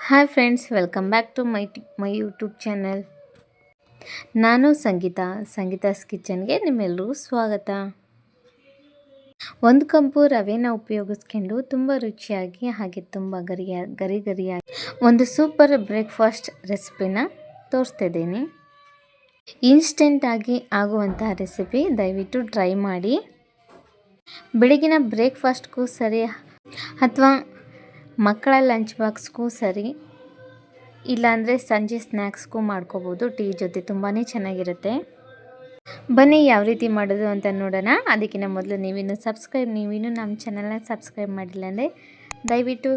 Hi friends, welcome back to my YouTube channel. ನಾನು ಸಂಗೀತಾಸ್ ಕಿಚನ್ಗೆ ನಿಮ್ಮೆಲ್ಲರಿಗೂ ಸ್ವಾಗತ. ಒಂದು ಕಂಪು ರವೆನ ಉಪಯೋಗಿಸ್ಕೊಂಡು ತುಂಬ ರುಚಿಯಾಗಿ ಹಾಗೆ ತುಂಬ ಗರಿಯಾಗಿ ಒಂದು ಸೂಪರ್ ಬ್ರೇಕ್ಫಾಸ್ಟ್ ರೆಸಿಪಿನ ತೋರಿಸ್ತಿದ್ದೀನಿ. ಇನ್ಸ್ಟೆಂಟಾಗಿ ಆಗುವಂತಹ ರೆಸಿಪಿ, ದಯವಿಟ್ಟು ಟ್ರೈ ಮಾಡಿ. ಬೆಳಗಿನ ಬ್ರೇಕ್ಫಾಸ್ಟ್ಗೂ ಸರಿ ಅಥವಾ ಮಕ್ಕಳ ಲಂಚ್ ಬಾಕ್ಸ್ಗೂ ಸರಿ, ಇಲ್ಲಾಂದರೆ ಸಂಜೆ ಸ್ನ್ಯಾಕ್ಸ್ಗೂ ಮಾಡ್ಕೋಬೋದು. ಟೀ ಜೊತೆ ತುಂಬಾ ಚೆನ್ನಾಗಿರುತ್ತೆ. ಬನ್ನಿ ಯಾವ ರೀತಿ ಮಾಡೋದು ಅಂತ ನೋಡೋಣ. ಅದಕ್ಕಿಂತ ಮೊದಲು ನೀವಿನ್ನೂ ನಮ್ಮ ಚಾನಲ್ನ ಸಬ್ಸ್ಕ್ರೈಬ್ ಮಾಡಿಲ್ಲ ಅಂದರೆ ದಯವಿಟ್ಟು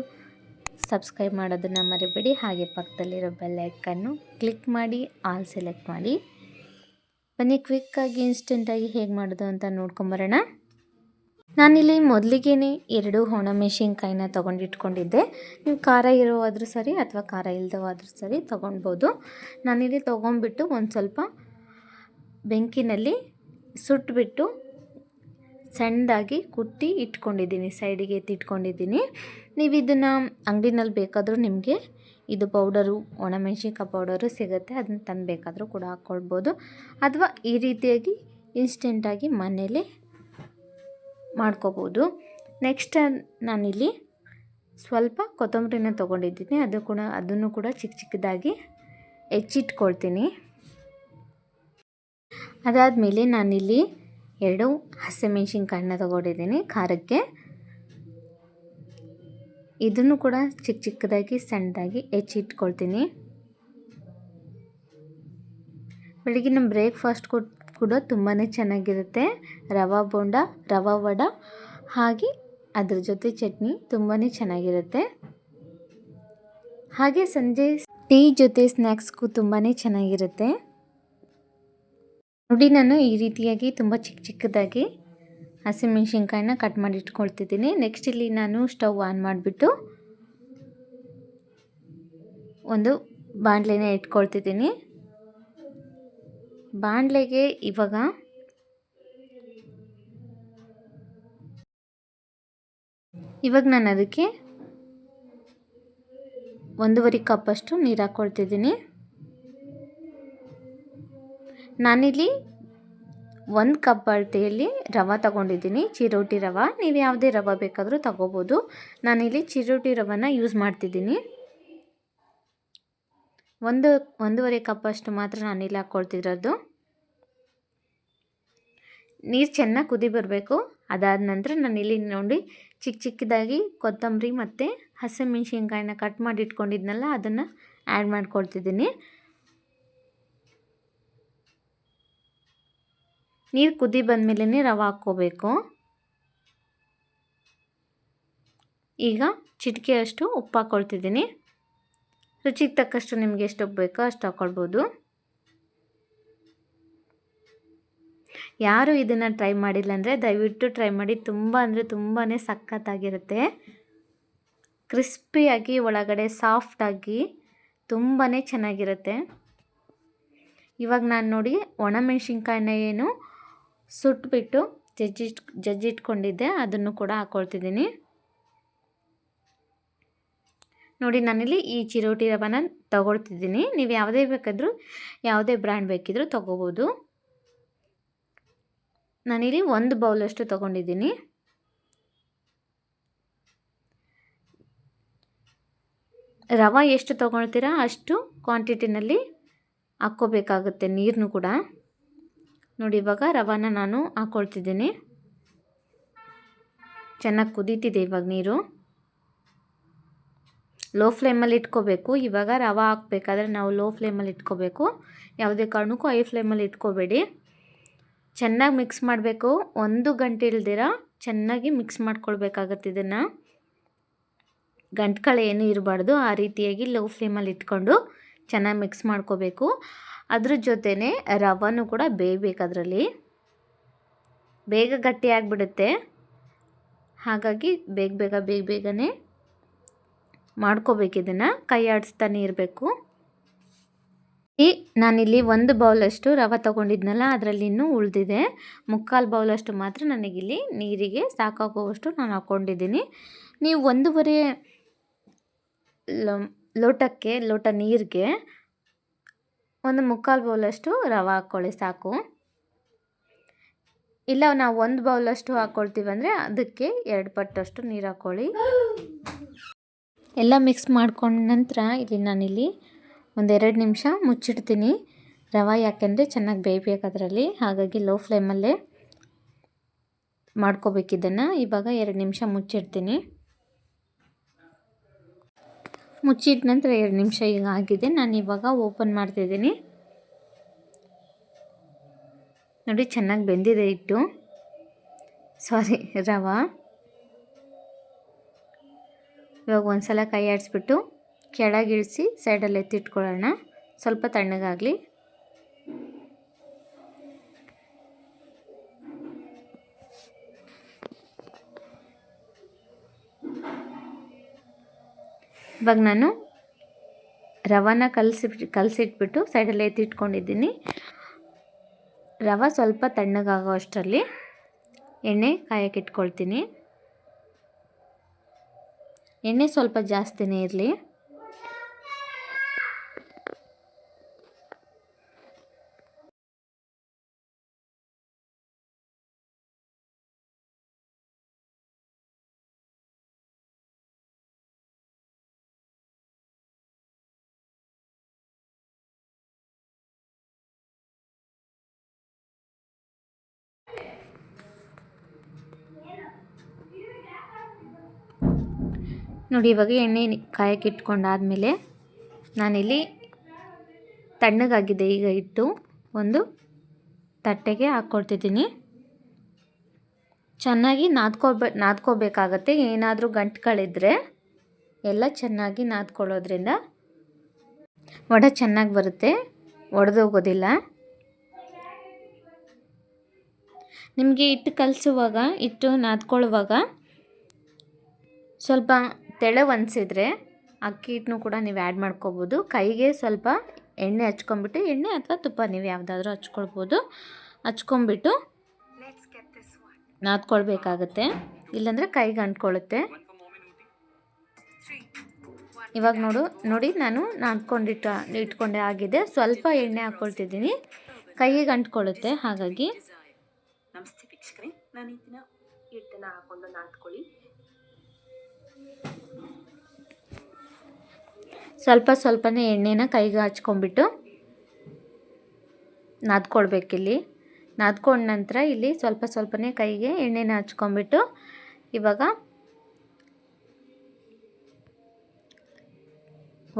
ಸಬ್ಸ್ಕ್ರೈಬ್ ಮಾಡೋದನ್ನು ಮರಿಬೇಡಿ. ಹಾಗೆ ಪಕ್ಕದಲ್ಲಿರೋ ಬೆಲ್ ಐಕನ್ನು ಕ್ಲಿಕ್ ಮಾಡಿ ಆಲ್ ಸೆಲೆಕ್ಟ್ ಮಾಡಿ. ಬನ್ನಿ ಕ್ವಿಕ್ಕಾಗಿ ಇನ್ಸ್ಟೆಂಟಾಗಿ ಹೇಗೆ ಮಾಡೋದು ಅಂತ ನೋಡ್ಕೊಂಬರೋಣ. ನಾನಿಲ್ಲಿ ಮೊದಲಿಗೆ 2 ಒಣಮೆಣಸಿನ್ಕಾಯಿನ ತೊಗೊಂಡಿಟ್ಕೊಂಡಿದ್ದೆ. ನೀವು ಖಾರ ಇರೋವಾದರೂ ಸರಿ ಅಥವಾ ಖಾರ ಇಲ್ಲದವಾದರೂ ಸರಿ ತೊಗೊಳ್ಬೋದು. ನಾನಿಲ್ಲಿ ತೊಗೊಂಡ್ಬಿಟ್ಟು ಒಂದು ಸ್ವಲ್ಪ ಬೆಂಕಿನಲ್ಲಿ ಸುಟ್ಬಿಟ್ಟು ಸಣ್ಣದಾಗಿ ಕುಟ್ಟಿ ಇಟ್ಕೊಂಡಿದ್ದೀನಿ, ಸೈಡಿಗೆ ಎತ್ತಿಟ್ಕೊಂಡಿದ್ದೀನಿ. ನೀವು ಇದನ್ನು ಅಂಗಡಿನಲ್ಲಿ ಬೇಕಾದರೂ ನಿಮಗೆ ಇದು ಪೌಡರು, ಒಣಮೆಣಸಿನ್ಕಾಯಿ ಪೌಡರು ಸಿಗುತ್ತೆ, ಅದನ್ನು ತಂದು ಬೇಕಾದರೂ ಕೂಡ ಹಾಕ್ಕೊಳ್ಬೋದು. ಅಥವಾ ಈ ರೀತಿಯಾಗಿ ಇನ್ಸ್ಟೆಂಟಾಗಿ ಮನೇಲಿ ಮಾಡ್ಕೋಬೋದು. ನೆಕ್ಸ್ಟ್ ನಾನಿಲ್ಲಿ ಸ್ವಲ್ಪ ಕೊತ್ತಂಬರಿನ ತೊಗೊಂಡಿದ್ದೀನಿ. ಅದನ್ನು ಕೂಡ ಚಿಕ್ಕದಾಗಿ ಹೆಚ್ಚಿಟ್ಕೊಳ್ತೀನಿ. ಅದಾದಮೇಲೆ ನಾನಿಲ್ಲಿ 2 ಹಸಿಮೆಣಸಿನ್ಕಾಯಿನ ತೊಗೊಂಡಿದ್ದೀನಿ ಖಾರಕ್ಕೆ. ಇದನ್ನು ಕೂಡ ಚಿಕ್ಕದಾಗಿ ಸಣ್ಣದಾಗಿ ಹೆಚ್ಚಿಟ್ಕೊಳ್ತೀನಿ. ಬೆಳಗಿನ ಬ್ರೇಕ್ಫಾಸ್ಟ್ ಕೂಡ ತುಂಬಾ ಚೆನ್ನಾಗಿರುತ್ತೆ. ರವಾ ಬೋಂಡ, ರವಾ ವಡ, ಹಾಗೆ ಅದ್ರ ಜೊತೆ ಚಟ್ನಿ ತುಂಬಾ ಚೆನ್ನಾಗಿರುತ್ತೆ. ಹಾಗೆ ಸಂಜೆ ಟೀ ಜೊತೆ ಸ್ನ್ಯಾಕ್ಸ್ಗೂ ತುಂಬಾ ಚೆನ್ನಾಗಿರುತ್ತೆ. ನೋಡಿ, ನಾನು ಈ ರೀತಿಯಾಗಿ ತುಂಬ ಚಿಕ್ಕದಾಗಿ ಹಸಿಮೆಣಸಿನ್ಕಾಯಿನ ಕಟ್ ಮಾಡಿ ಇಟ್ಕೊಳ್ತಿದ್ದೀನಿ. ನೆಕ್ಸ್ಟ್ ಇಲ್ಲಿ ನಾನು ಸ್ಟವ್ ಆನ್ ಮಾಡಿಬಿಟ್ಟು ಒಂದು ಬಾಣಲೆನ ಇಟ್ಕೊಳ್ತಿದ್ದೀನಿ. ಬಾಣಲೆಗೆ ಇವಾಗ ನಾನು ಅದಕ್ಕೆ 1.5 ಕಪ್ಪಷ್ಟು ನೀರು ಹಾಕ್ಕೊಳ್ತಿದ್ದೀನಿ. ನಾನಿಲ್ಲಿ 1 ಕಪ್ ಅಳತೆಯಲ್ಲಿ ರವೆ ತಗೊಂಡಿದ್ದೀನಿ, ಚಿರೋಟಿ ರವೆ. ನೀವು ಯಾವುದೇ ರವೆ ಬೇಕಾದರೂ ತಗೋಬೋದು. ನಾನಿಲ್ಲಿ ಚಿರೋಟಿ ರವೆನ ಯೂಸ್ ಮಾಡ್ತಿದ್ದೀನಿ. 1.5 ಕಪ್ಪಷ್ಟು ಮಾತ್ರ ನಾನಿಲ್ಲಿ ಹಾಕ್ಕೊಳ್ತಿರೋದು. ನೀರು ಚೆನ್ನಾಗಿ ಕುದಿ ಬರಬೇಕು. ಅದಾದ ನಂತರ ನಾನಿಲ್ಲಿ ನೋಡಿ ಚಿಕ್ಕದಾಗಿ ಕೊತ್ತಂಬರಿ ಮತ್ತು ಹಸಿಮೆಣಸಿನ್ಕಾಯಿನ ಕಟ್ ಮಾಡಿ ಇಟ್ಕೊಂಡಿದ್ನಲ್ಲ, ಅದನ್ನು ಆ್ಯಡ್ ಮಾಡ್ಕೊಳ್ತಿದ್ದೀನಿ. ನೀರು ಕುದಿ ಬಂದಮೇಲೆ ರವೆ ಹಾಕ್ಕೋಬೇಕು. ಈಗ ಚಿಟಿಕೆಯಷ್ಟು ಉಪ್ಪು ಹಾಕ್ಕೊಳ್ತಿದ್ದೀನಿ. ರುಚಿಗೆ ತಕ್ಕಷ್ಟು ನಿಮಗೆ ಎಷ್ಟು ಬೇಕೋ ಅಷ್ಟು ಹಾಕ್ಕೊಳ್ಬೋದು. ಯಾರು ಇದನ್ನು ಟ್ರೈ ಮಾಡಿಲ್ಲ ಅಂದರೆ ದಯವಿಟ್ಟು ಟ್ರೈ ಮಾಡಿ. ತುಂಬಾ ಸಖತ್ತಾಗಿರುತ್ತೆ. ಕ್ರಿಸ್ಪಿಯಾಗಿ, ಒಳಗಡೆ ಸಾಫ್ಟಾಗಿ ತುಂಬಾ ಚೆನ್ನಾಗಿರುತ್ತೆ. ಇವಾಗ ನಾನು ನೋಡಿ ಒಣಮೆಣಸಿನ್ಕಾಯಿನ ಏನು ಸುಟ್ಬಿಟ್ಟು ಜಜ್ಜಿಟ್ಕೊಂಡಿದ್ದೆ, ಅದನ್ನು ಕೂಡ ಹಾಕ್ಕೊಳ್ತಿದ್ದೀನಿ. ನೋಡಿ, ನಾನಿಲ್ಲಿ ಈ ಚಿರೋಟಿ ರವೆನ ತಗೊಳ್ತಿದ್ದೀನಿ. ನೀವು ಯಾವುದೇ ಬ್ರ್ಯಾಂಡ್ ಬೇಕಿದ್ರೂ ತೊಗೋಬೋದು. ನಾನಿಲ್ಲಿ 1 ಬೌಲಷ್ಟು ತೊಗೊಂಡಿದ್ದೀನಿ. ರವೆ ಎಷ್ಟು ತೊಗೊಳ್ತೀರಾ ಅಷ್ಟು ಕ್ವಾಂಟಿಟಿನಲ್ಲಿ ಹಾಕ್ಕೋಬೇಕಾಗುತ್ತೆ ನೀರನ್ನು ಕೂಡ. ನೋಡಿ, ಇವಾಗ ರವೆನ ನಾನು ಹಾಕ್ಕೊಳ್ತಿದ್ದೀನಿ. ಚೆನ್ನಾಗಿ ಕುದೀತಿದೆ ಇವಾಗ ನೀರು. ಲೋ ಫ್ಲೇಮಲ್ಲಿ ಇಟ್ಕೋಬೇಕು. ಇವಾಗ ರವೆ ಹಾಕಬೇಕಾದ್ರೆ ನಾವು ಲೋ ಫ್ಲೇಮಲ್ಲಿ ಇಟ್ಕೋಬೇಕು. ಯಾವುದೇ ಕಾರಣಕ್ಕೂ ಹೈ ಫ್ಲೇಮಲ್ಲಿ ಇಟ್ಕೋಬೇಡಿ. ಚೆನ್ನಾಗಿ ಮಿಕ್ಸ್ ಮಾಡಬೇಕು. 1 ಗಂಟೆ ಇಲ್ದಿರ ಚೆನ್ನಾಗಿ ಮಿಕ್ಸ್ ಮಾಡ್ಕೊಳ್ಬೇಕಾಗತ್ತೆ. ಇದನ್ನು ಗಂಟುಗಳು ಏನೂ ಇರಬಾರ್ದು. ಆ ರೀತಿಯಾಗಿ ಲೋ ಫ್ಲೇಮಲ್ಲಿ ಇಟ್ಕೊಂಡು ಚೆನ್ನಾಗಿ ಮಿಕ್ಸ್ ಮಾಡ್ಕೋಬೇಕು. ಅದ್ರ ಜೊತೆನೇ ರವೆನೂ ಕೂಡ ಬೇಯಬೇಕು. ಅದರಲ್ಲಿ ಬೇಗ ಗಟ್ಟಿ ಆಗಿಬಿಡುತ್ತೆ. ಹಾಗಾಗಿ ಬೇಗನೆ ಮಾಡ್ಕೋಬೇಕು. ಇದನ್ನು ಕೈ ಆಡಿಸ್ತಾನೆ ಇರಬೇಕು. ನಾನಿಲ್ಲಿ 1 ಬೌಲಷ್ಟು ರವೆ ತೊಗೊಂಡಿದ್ನಲ್ಲ, ಅದರಲ್ಲಿ ಇನ್ನೂ ಉಳಿದಿದೆ. 3/4 ಬೌಲಷ್ಟು ಮಾತ್ರ ನನಗಿಲ್ಲಿ ನೀರಿಗೆ ಸಾಕಾಗುವಷ್ಟು ನಾನು ಹಾಕ್ಕೊಂಡಿದ್ದೀನಿ. ನೀವು 1.5 ಲೋಟ ನೀರಿಗೆ ಒಂದು 3/4 ಬೌಲಷ್ಟು ರವೆ ಹಾಕ್ಕೊಳ್ಳಿ ಸಾಕು. ಇಲ್ಲ ನಾವು 1 ಬೌಲಷ್ಟು ಹಾಕ್ಕೊಳ್ತೀವಿ ಅಂದರೆ ಅದಕ್ಕೆ 2 ಪಟ್ಟಷ್ಟು ನೀರು ಹಾಕ್ಕೊಳ್ಳಿ. ಎಲ್ಲ ಮಿಕ್ಸ್ ಮಾಡ್ಕೊಂಡ ನಂತರ ನಾನಿಲ್ಲಿ ಒಂದು 2 ನಿಮಿಷ ಮುಚ್ಚಿಡ್ತೀನಿ. ರವೆ ಯಾಕೆಂದರೆ ಚೆನ್ನಾಗಿ ಬೇಯಬೇಕು ಅದರಲ್ಲಿ, ಹಾಗಾಗಿ ಲೋ ಫ್ಲೇಮಲ್ಲೇ ಮಾಡ್ಕೋಬೇಕಿದ್ದನ್ನು. ಇವಾಗ 2 ನಿಮಿಷ ಮುಚ್ಚಿಡ್ತೀನಿ. ಮುಚ್ಚಿಟ್ಟ ನಂತರ 2 ನಿಮಿಷ ಈಗ ಆಗಿದೆ. ನಾನು ಇವಾಗ ಓಪನ್ ಮಾಡ್ತಿದ್ದೀನಿ. ನೋಡಿ ಚೆನ್ನಾಗಿ ಬೆಂದಿದೆ ರವೆ. ಇವಾಗ ಒಂದ್ಸಲ ಕೈ ಆಡಿಸ್ಬಿಟ್ಟು ಕೆಳಗಿಳಿಸಿ ಸೈಡಲ್ಲಿ ಎತ್ತಿಟ್ಕೊಳ್ಳೋಣ, ಸ್ವಲ್ಪ ತಣ್ಣಗಾಗಲಿ. ಇವಾಗ ನಾನು ರವಾನ ಕಲಸಿಟ್ಬಿಟ್ಟು ಸೈಡಲ್ಲಿ ಎತ್ತಿಟ್ಕೊಂಡಿದ್ದೀನಿ. ರವೆ ಸ್ವಲ್ಪ ತಣ್ಣಗಾಗೋ ಅಷ್ಟರಲ್ಲಿ ಎಣ್ಣೆ ಕಾಯಕ್ಕೆ ಇಟ್ಕೊಳ್ತೀನಿ. ಎಣ್ಣೆ ಸ್ವಲ್ಪ ಜಾಸ್ತಿನೇ ಇರಲಿ. ನೋಡಿ ಇವಾಗ ಎಣ್ಣೆ ಕಾಯಕ್ಕೆ ಇಟ್ಕೊಂಡಾದಮೇಲೆ ನಾನಿಲ್ಲಿ ತಣ್ಣಗಾಗಿದೆ ಈಗ ಇಟ್ಟು ತಟ್ಟೆಗೆ ಹಾಕ್ಕೊಳ್ತಿದ್ದೀನಿ. ಚೆನ್ನಾಗಿ ನಾದ್ಕೋಬೇಕಾಗತ್ತೆ. ಏನಾದರೂ ಗಂಟುಗಳಿದ್ರೆ ಎಲ್ಲ ಚೆನ್ನಾಗಿ ನಾದ್ಕೊಳ್ಳೋದ್ರಿಂದ ವಡೆ ಚೆನ್ನಾಗಿ ಬರುತ್ತೆ, ಒಡೆದೋಗೋದಿಲ್ಲ. ನಿಮಗೆ ಹಿಟ್ಟು ನಾದ್ಕೊಳ್ಳುವಾಗ ಸ್ವಲ್ಪ ತೆಳು ಅನಿಸಿದ್ರೆ ಅಕ್ಕಿ ಹಿಟ್ಟನ್ನು ಕೂಡ ನೀವು ಆ್ಯಡ್ ಮಾಡ್ಕೋಬೋದು. ಕೈಗೆ ಸ್ವಲ್ಪ ಎಣ್ಣೆ ಹಚ್ಕೊಂಬಿಟ್ಟು, ಎಣ್ಣೆ ಅಥವಾ ತುಪ್ಪ ನೀವು ಯಾವುದಾದ್ರೂ ಹಚ್ಕೊಂಬಿಟ್ಟು ನಾದ್ಕೊಳ್ಬೇಕಾಗತ್ತೆ, ಇಲ್ಲಾಂದರೆ ಕೈಗೆ ಅಂಟ್ಕೊಳ್ಳುತ್ತೆ. ಇವಾಗ ನೋಡಿ ನಾನು ಇಟ್ಕೊಂಡೆ ಆಗಿದೆ. ಸ್ವಲ್ಪ ಎಣ್ಣೆ ಹಾಕ್ಕೊಳ್ತಿದ್ದೀನಿ, ಕೈಗೆ ಅಂಟ್ಕೊಳ್ಳುತ್ತೆ. ಹಾಗಾಗಿ ನಮಸ್ತೆ ವೀಕ್ಷಕರೇ, ನಾನು ಈ ದಿನ ಹಿಟ್ಟನ್ನು ಹಾಕೊಂಡು ನಾದ್ಕೊಳ್ಳಿ. ಸ್ವಲ್ಪನೇ ಎಣ್ಣೆನ ಕೈಗೆ ಹಚ್ಕೊಂಡ್ಬಿಟ್ಟು ನಾದ್ಕೊಳ್ಬೇಕಿಲ್ಲಿ. ನಾದ್ಕೊಂಡ ನಂತರ ಇಲ್ಲಿ ಸ್ವಲ್ಪನೇ ಕೈಗೆ ಎಣ್ಣೆನ ಹಚ್ಕೊಂಡ್ಬಿಟ್ಟು ಇವಾಗ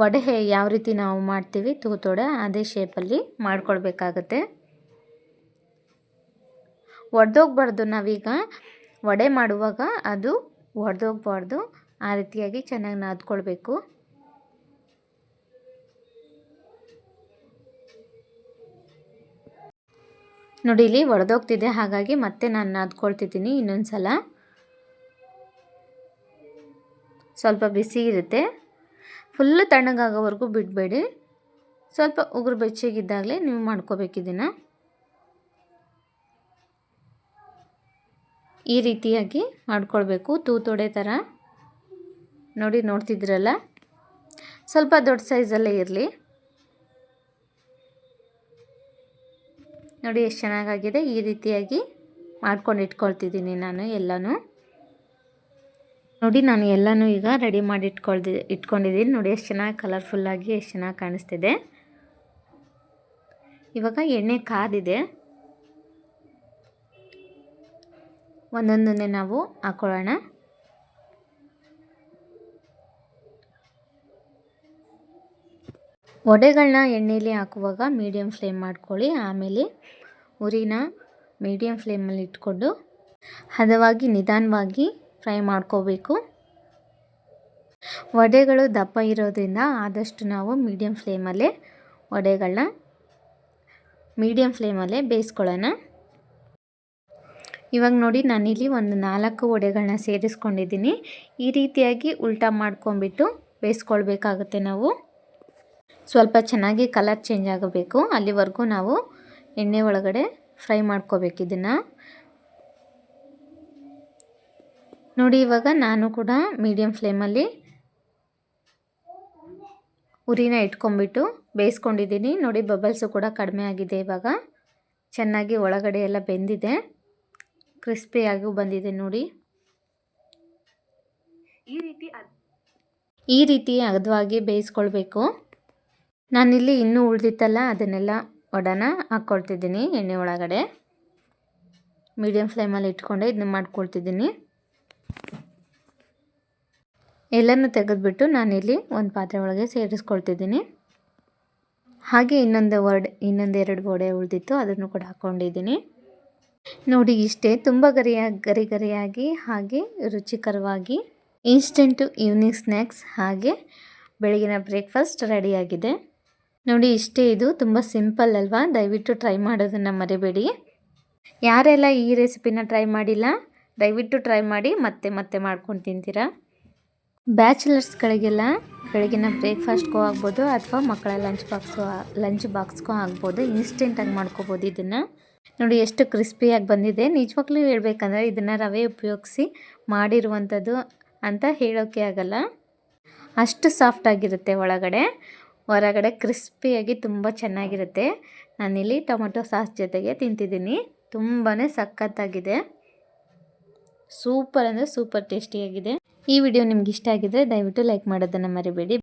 ವಡೆ ಯಾವ ರೀತಿ ನಾವು ಮಾಡ್ತೀವಿ ತೂತೋಡೆ ಅದೇ ಶೇಪಲ್ಲಿ ಮಾಡ್ಕೊಳ್ಬೇಕಾಗತ್ತೆ. ಒಡೆದೋಗ್ಬಾರ್ದು. ನಾವೀಗ ವಡೆ ಮಾಡುವಾಗ ಅದು ಒಡೆದೋಗ್ಬಾರ್ದು, ಆ ರೀತಿಯಾಗಿ ಚೆನ್ನಾಗಿ ನಾದ್ಕೊಳ್ಬೇಕು. ನೋಡಿ ಇಲ್ಲಿ ಒಡೆದೋಗ್ತಿದೆ, ಹಾಗಾಗಿ ಮತ್ತೆ ನಾನು ನಾದ್ಕೊಳ್ತಿದ್ದೀನಿ ಇನ್ನೊಂದು ಸಲ. ಸ್ವಲ್ಪ ಬಿಸಿ ಇರುತ್ತೆ, ಫುಲ್ಲು ತಣ್ಣಗಾಗೋವರೆಗೂ ಬಿಡಬೇಡಿ. ಸ್ವಲ್ಪ ಉಗುರು ಬೆಚ್ಚಗಿದ್ದಾಗಲೇ ನೀವು ಮಾಡ್ಕೋಬೇಕಿದ್ದನ್ನು. ಈ ರೀತಿಯಾಗಿ ಮಾಡ್ಕೊಳ್ಬೇಕು, ತೂತೊಡೆ ಥರ. ನೋಡ್ತಿದ್ರಲ್ಲ, ಸ್ವಲ್ಪ ದೊಡ್ಡ ಸೈಜಲ್ಲೇ ಇರಲಿ. ನೋಡಿ ಎಷ್ಟು ಚೆನ್ನಾಗಾಗಿದೆ. ಈ ರೀತಿಯಾಗಿ ಮಾಡ್ಕೊಂಡು ಇಟ್ಕೊಳ್ತಿದ್ದೀನಿ ನಾನು ಎಲ್ಲನೂ. ನೋಡಿ ನಾನು ಎಲ್ಲನೂ ಈಗ ರೆಡಿ ಮಾಡಿ ಇಟ್ಕೊಂಡಿದ್ದೀನಿ. ನೋಡಿ ಎಷ್ಟು ಚೆನ್ನಾಗಿ ಕಲರ್ಫುಲ್ಲಾಗಿ ಎಷ್ಟು ಚೆನ್ನಾಗಿ ಕಾಣಿಸ್ತಿದೆ. ಇವಾಗ ಎಣ್ಣೆ ಕಾದಿದೆ, ಒಂದೊಂದನ್ನೇ ನಾವು ಹಾಕೊಳ್ಳೋಣ. ವಡೆಗಳನ್ನ ಎಣ್ಣೆಯಲ್ಲಿ ಹಾಕುವಾಗ ಮೀಡಿಯಮ್ ಫ್ಲೇಮ್ ಮಾಡ್ಕೊಳ್ಳಿ. ಆಮೇಲೆ ಉರಿನ ಮೀಡಿಯಮ್ ಫ್ಲೇಮಲ್ಲಿ ಇಟ್ಕೊಂಡು ಹದವಾಗಿ ನಿಧಾನವಾಗಿ ಫ್ರೈ ಮಾಡ್ಕೋಬೇಕು. ವಡೆಗಳು ದಪ್ಪ ಇರೋದ್ರಿಂದ ಆದಷ್ಟು ನಾವು ಮೀಡಿಯಮ್ ಫ್ಲೇಮಲ್ಲೇ ಬೇಯಿಸ್ಕೊಳ್ಳೋಣ. ಇವಾಗ ನೋಡಿ ನಾನಿಲ್ಲಿ ಒಂದು 4 ವಡೆಗಳನ್ನ ಸೇರಿಸ್ಕೊಂಡಿದ್ದೀನಿ. ಈ ರೀತಿಯಾಗಿ ಉಲ್ಟಾ ಮಾಡ್ಕೊಂಬಿಟ್ಟು ಬೇಯಿಸ್ಕೊಳ್ಬೇಕಾಗುತ್ತೆ ನಾವು. ಸ್ವಲ್ಪ ಚೆನ್ನಾಗಿ ಕಲರ್ ಚೇಂಜ್ ಆಗಬೇಕು, ಅಲ್ಲಿವರೆಗೂ ನಾವು ಎಣ್ಣೆ ಒಳಗಡೆ ಫ್ರೈ ಮಾಡ್ಕೋಬೇಕು ಇದನ್ನು. ನೋಡಿ ಇವಾಗ ನಾನು ಕೂಡ ಮೀಡಿಯಮ್ ಫ್ಲೇಮಲ್ಲಿ ಉರಿನ ಇಟ್ಕೊಂಡ್ಬಿಟ್ಟು ಬೇಯಿಸ್ಕೊಂಡಿದ್ದೀನಿ. ನೋಡಿ ಬಬಲ್ಸು ಕೂಡ ಕಡಿಮೆ ಆಗಿದೆ. ಇವಾಗ ಚೆನ್ನಾಗಿ ಒಳಗಡೆ ಎಲ್ಲ ಬೆಂದಿದೆ, ಕ್ರಿಸ್ಪಿಯಾಗೂ ಬಂದಿದೆ ನೋಡಿ. ಈ ರೀತಿ ಹದವಾಗಿ ಬೇಯಿಸ್ಕೊಳ್ಬೇಕು. ನಾನಿಲ್ಲಿ ಇನ್ನೂ ಉಳಿದಿತ್ತಲ್ಲ ಅದನ್ನೆಲ್ಲ ಒಡನ ಹಾಕ್ಕೊಳ್ತಿದ್ದೀನಿ ಎಣ್ಣೆ ಒಳಗಡೆ. ಮೀಡಿಯಮ್ ಫ್ಲೇಮಲ್ಲಿ ಇಟ್ಕೊಂಡೆ ಇದನ್ನ ಮಾಡ್ಕೊಳ್ತಿದ್ದೀನಿ. ಎಲ್ಲನೂ ತೆಗೆದುಬಿಟ್ಟು ನಾನಿಲ್ಲಿ ಒಂದು ಪಾತ್ರೆ ಒಳಗೆ ಸೇರಿಸ್ಕೊಳ್ತಿದ್ದೀನಿ. ಹಾಗೆ ಇನ್ನೊಂದೆರಡು ವಡೆ ಉಳಿದಿತ್ತು, ಅದನ್ನು ಕೂಡ ಹಾಕ್ಕೊಂಡಿದ್ದೀನಿ. ನೋಡಿ ಇಷ್ಟೇ, ತುಂಬ ಗರಿ ಗರಿಯಾಗಿ ಹಾಗೆ ರುಚಿಕರವಾಗಿ ಇನ್ಸ್ಟೆಂಟು ಈವ್ನಿಂಗ್ ಸ್ನ್ಯಾಕ್ಸ್ ಹಾಗೆ ಬೆಳಗಿನ ಬ್ರೇಕ್ಫಾಸ್ಟ್ ರೆಡಿಯಾಗಿದೆ. ನೋಡಿ ಇಷ್ಟೇ, ಇದು ತುಂಬ ಸಿಂಪಲ್ ಅಲ್ವಾ? ದಯವಿಟ್ಟು ಟ್ರೈ ಮಾಡೋದನ್ನು ಮರಿಬೇಡಿ. ಯಾರೆಲ್ಲ ಈ ರೆಸಿಪಿನ ಟ್ರೈ ಮಾಡಿಲ್ಲ ದಯವಿಟ್ಟು ಟ್ರೈ ಮಾಡಿ, ಮತ್ತೆ ಮಾಡ್ಕೊಂಡು ತಿಂತೀರಾ. ಬ್ಯಾಚುಲರ್ಸ್ಗಳಿಗೆಲ್ಲ ಬೆಳಗಿನ ಬ್ರೇಕ್ಫಾಸ್ಟ್ಗೂ ಆಗ್ಬೋದು ಅಥವಾ ಮಕ್ಕಳ ಲಂಚ್ ಬಾಕ್ಸ್ಗೂ ಆಗ್ಬೋದು. ಇನ್ಸ್ಟೆಂಟಾಗಿ ಮಾಡ್ಕೋಬೋದು ಇದನ್ನು. ನೋಡಿ ಎಷ್ಟು ಕ್ರಿಸ್ಪಿಯಾಗಿ ಬಂದಿದೆ. ನಿಜವಾಗ್ಲೂ ಹೇಳ್ಬೇಕಂದ್ರೆ ಇದನ್ನು ರವೆ ಉಪಯೋಗಿಸಿ ಮಾಡಿರುವಂಥದ್ದು ಅಂತ ಹೇಳೋಕ್ಕೆ ಆಗಲ್ಲ, ಅಷ್ಟು ಸಾಫ್ಟಾಗಿರುತ್ತೆ ಒಳಗಡೆ, ಹೊರಗಡೆ ಕ್ರಿಸ್ಪಿಯಾಗಿ ತುಂಬ ಚೆನ್ನಾಗಿರುತ್ತೆ. ನಾನಿಲ್ಲಿ ಟೊಮೊಟೊ ಸಾಸ್ ಜೊತೆಗೆ ತಿಂತಿದ್ದೀನಿ. ತುಂಬಾ ಸಖತ್ತಾಗಿದೆ, ಸೂಪರ್ ಅಂದರೆ ಸೂಪರ್ ಟೇಸ್ಟಿಯಾಗಿದೆ. ಈ ವಿಡಿಯೋ ನಿಮ್ಗೆ ಇಷ್ಟ ಆಗಿದ್ರೆ ದಯವಿಟ್ಟು ಲೈಕ್ ಮಾಡೋದನ್ನು ಮರಿಬೇಡಿ.